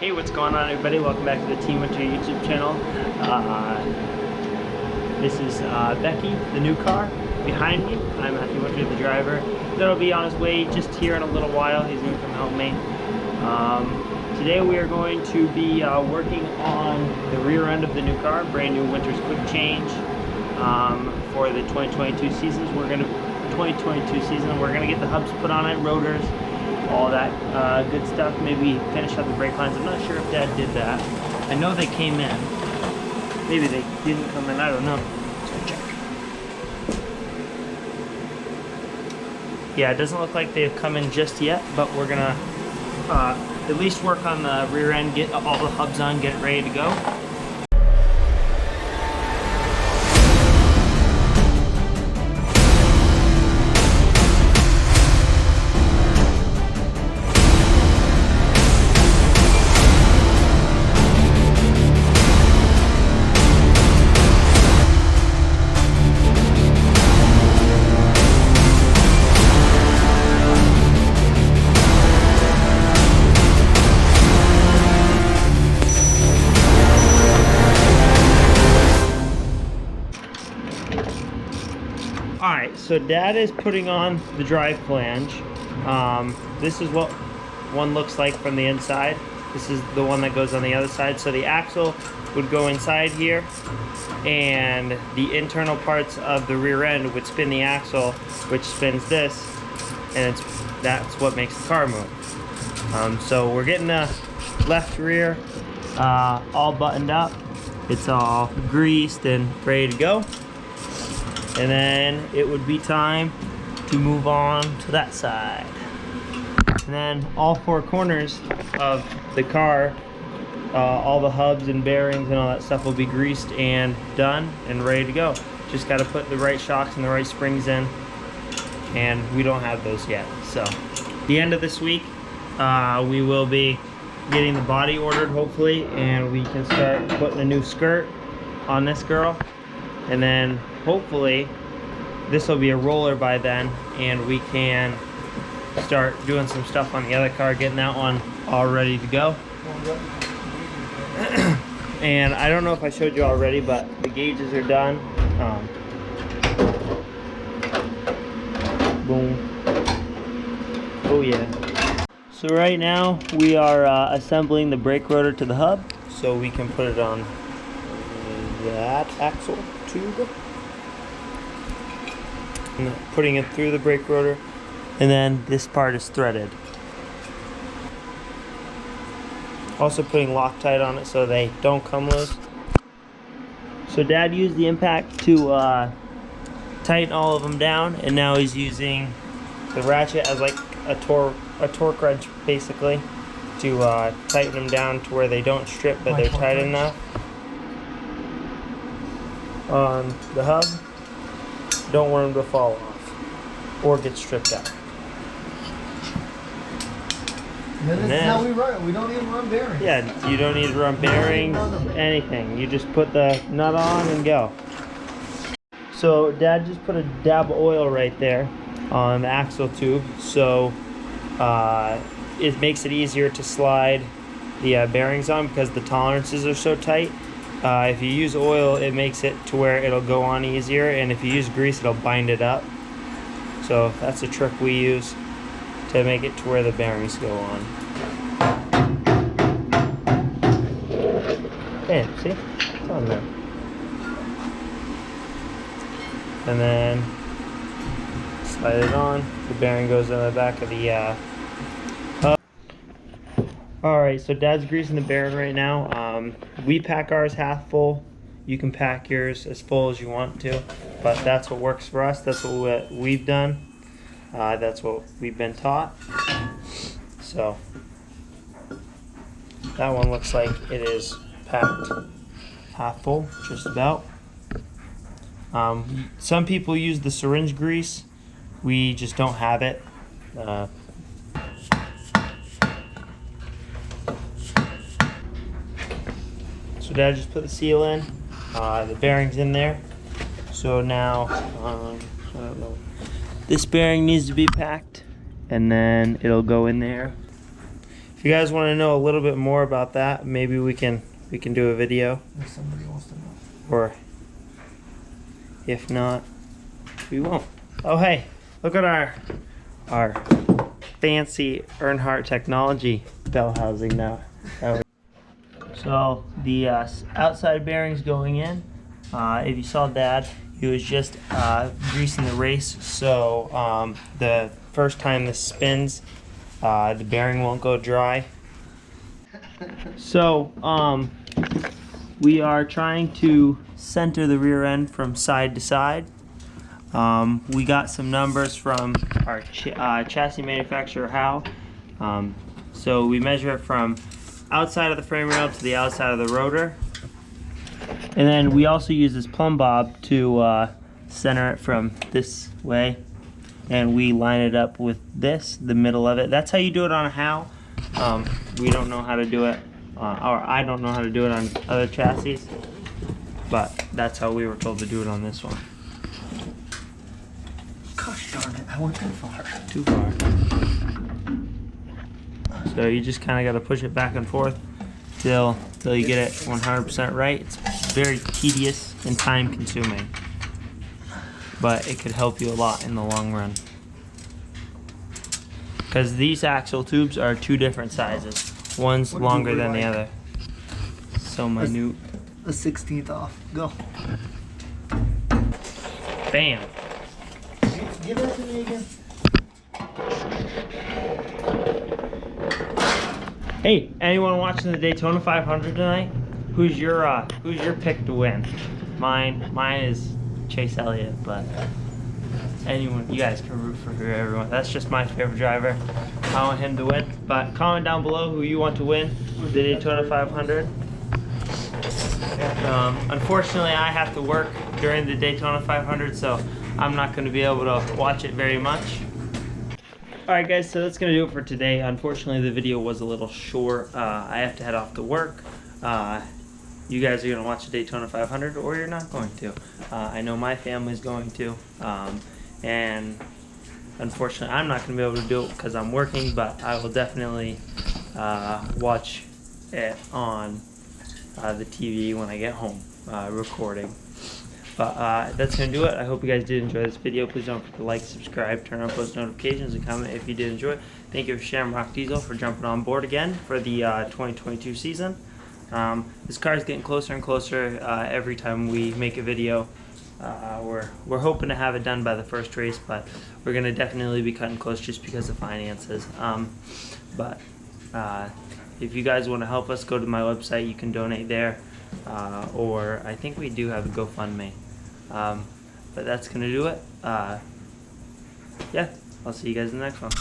Hey, what's going on, everybody? Welcome back to the Team Winter YouTube channel. This is Becky, the new car behind me. I'm Matthew Winter, the driver. That'll be on his way just here in a little while. He's going to come help me. Today we are going to be working on the rear end of the new car, brand new winter's quick change for the 2022 seasons. We're going to get the hubs put on it, rotors, all that good stuff. Maybe finish up the brake lines. I'm not sure if Dad did that. I know they came in. Maybe they didn't come in. I don't know. Let's check. Yeah, it doesn't look like they've come in just yet, but we're gonna at least work on the rear end, get all the hubs on, get it ready to go. Alright, so Dad is putting on the drive flange. This is what one looks like from the inside. This is the one that goes on the other side. So the axle would go inside here, and the internal parts of the rear end would spin the axle, which spins this, and that's what makes the car move. So we're getting the left rear all buttoned up. It's all greased and ready to go. And then it would be time to move on to that side. And then all four corners of the car, all the hubs and bearings and all that stuff will be greased and done and ready to go. Just got to put the right shocks and the right springs in, and we don't have those yet. So the end of this week, we will be getting the body ordered, hopefully, and we can start putting a new skirt on this girl. And then hopefully this will be a roller by then, and we can start doing some stuff on the other car, getting that one all ready to go. And I don't know if I showed you already, but the gauges are done. Boom. Oh yeah. So right now we are assembling the brake rotor to the hub so we can put it on that axle tube, and putting it through the brake rotor, and then this part is threaded. Also putting Loctite on it so they don't come loose. So Dad used the impact to tighten all of them down, and now he's using the ratchet as like a torque wrench basically to tighten them down to where they don't strip, but they're tight enough on the hub. Don't want them to fall off or get stripped out. This is how we run it. We don't even run bearings. Yeah, you don't need to run bearings, anything. You just put the nut on and go. So Dad just put a dab of oil right there on the axle tube, so it makes it easier to slide the bearings on because the tolerances are so tight. If you use oil, it makes it to where it'll go on easier, and if you use grease, it'll bind it up. So that's a trick we use to make it to where the bearings go on. Hey, see? It's on there. And then slide it on. The bearing goes in the back of the hub. Alright, so Dad's greasing the bearing right now. We pack ours half full. You can pack yours as full as you want to, but that's what works for us. That's what we've done. That's what we've been taught. So that one looks like it is packed half full, just about. Some people use the syringe grease. We just don't have it. So Dad just put the seal in, the bearings in there. So now, I don't know. This bearing needs to be packed, and then it'll go in there. If you guys want to know a little bit more about that, maybe we can do a video. If somebody wants to know. Or if not, we won't. Oh hey, look at our fancy Earnhardt technology bell housing now. So the outside bearings going in. If you saw Dad, he was just greasing the race, so the first time this spins, the bearing won't go dry. So we are trying to center the rear end from side to side. We got some numbers from our chassis manufacturer, Howe. So we measure it from outside of the frame rail to the outside of the rotor. And then we also use this plumb bob to center it from this way. And we line it up with this, the middle of it. That's how you do it on a Howe. We don't know how to do it, or I don't know how to do it on other chassis. But that's how we were told to do it on this one. Gosh darn it, I went too far. Too far. So you just kind of got to push it back and forth till you get it 100% right. It's very tedious and time consuming, but it could help you a lot in the long run. Because these axle tubes are two different sizes. One's longer than the other. So minute. A 16th off. Go. Bam. Give that to me again. Hey, anyone watching the Daytona 500 tonight? Who's your pick to win? Mine is Chase Elliott, but anyone, you guys can root for everyone. That's just my favorite driver. I want him to win. But comment down below who you want to win the Daytona 500. Unfortunately, I have to work during the Daytona 500, so I'm not going to be able to watch it very much. Alright guys, so that's going to do it for today. Unfortunately, the video was a little short. I have to head off to work. You guys are going to watch the Daytona 500, or you're not going to. I know my family's going to. And unfortunately, I'm not going to be able to do it because I'm working, but I will definitely watch it on the TV when I get home, recording. But that's going to do it. I hope you guys did enjoy this video. Please don't forget to like, subscribe, turn on post notifications, and comment if you did enjoy it. Thank you for Shamrock Diesel for jumping on board again for the 2022 season. This car is getting closer and closer every time we make a video. We're hoping to have it done by the first race, but we're going to definitely be cutting close just because of finances. But if you guys want to help us, go to my website. You can donate there. Or I think we do have a Gofundme. But that's going to do it. Yeah, I'll see you guys in the next one.